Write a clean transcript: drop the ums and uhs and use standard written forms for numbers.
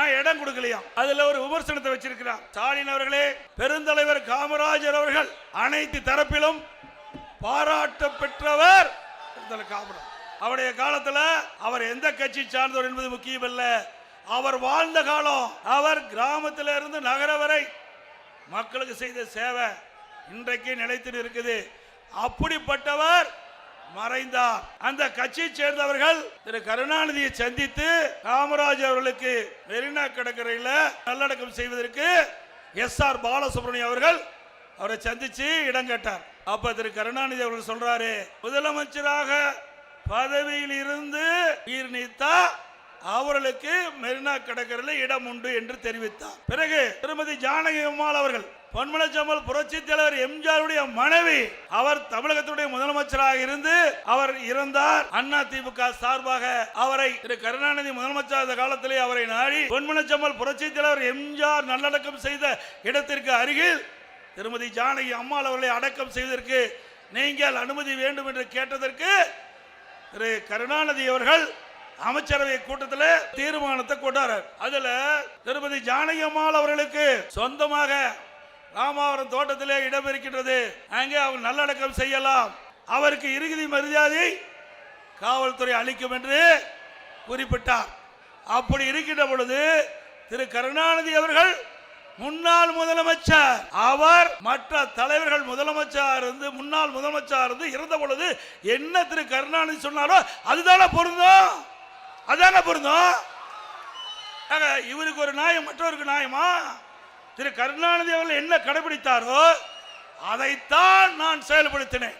நான் இடம் கொடுக்கலையா. அதுல ஒரு விமர்சனத்தை வச்சிருக்கிறார். ஸ்டாலின் அவர்களே, பெருந்தலைவர் காமராஜர் அவர்கள் அனைத்து தரப்பிலும் பாராட்ட பெற்றவர். காமராஜர் அவருடைய காலத்தில் அவர் எந்த கட்சி சார்ந்தவர் என்பது முக்கியமல்ல. அவர் வாழ்ந்த காலம், அவர் கிராமத்தில் இருந்து நகர வரை மக்களுக்கு செய்த சேவை இன்றைக்கு நிலைத்து இருக்குது. அப்படிப்பட்டவர் மறைந்தார். அந்த கட்சியை சேர்ந்தவர்கள் திரு கருணாநிதியை சந்தித்து காமராஜர் அவர்களுக்கு மெரினா கடற்கரையில் நல்லடக்கம் செய்வதற்கு எஸ்.ஆர். பாலசுப்ரமணியம் அவர்கள் அவரை சந்திச்சு இடம் கேட்டார். அப்ப திரு கருணாநிதி அவர்கள் சொல்றாரு, முதலமைச்சராக பதவியில் இருந்து உயிர் நீத்தா அவர்களுக்கு மெரினா கடற்கரையில் இடம் உண்டு என்று தெரிவித்தார். பிறகு திருமதி ஜானகி அம்மாள் அவர்கள், பொன்மனச்செம்மல் புரட்சி தலைவர் எம்ஜிஆருடைய மனைவி, அவர் தமிழகத்துடைய முதலமைச்சராக இருந்து அவர் இறந்தார். அண்ணா திமுக சார்பாக அவரை திரு கருணாநிதி முதலமைச்சர் காலத்திலே அவரை நாடி பொன்மனச்செம்மல் புரட்சி தலைவர் எம்ஜிஆர் நல்லடக்கம் செய்த இடத்திற்கு அருகில் திருமதி ஜானகி அம்மாள் அவர்களை அடக்கம் செய்வதற்கு நீங்கள் அனுமதி வேண்டும் என்று கேட்டதற்கு திரு கருணாநிதி அவர்கள் அமைச்சரவை கூட்டத்தில் தீர்மானத்தை கொண்டார். அதுல திருமதி ஜானகி அம்மாள் அவர்களுக்கு சொந்தமாக ராமாவரம் தோட்டத்திலே இடம் இருக்கின்றது, அங்கே அவங்க நல்லடக்கம் செய்யலாம், அவருக்கு இறுதி மரியாதை காவல்துறை அளிக்கும் என்று குறிப்பிட்டார். அப்படி இருக்கின்ற பொழுது திரு கருணாநிதி அவர்கள் முன்னாள் முதலமைச்சர், அவர் மற்ற தலைவர்கள் முன்னாள் முதலமைச்சர் இருந்து இருந்த பொழுது என்ன திரு கருணாநிதி சொன்னாரோ அதுதானே பொருந்தும். இவருக்கு ஒரு நியாயம், மற்றவருக்கு நியாயமா? திரு கருணாநிதி அவர்கள் என்ன கடைபிடித்தாரோ அதைத்தான் நான் செயல்படுத்தினேன்.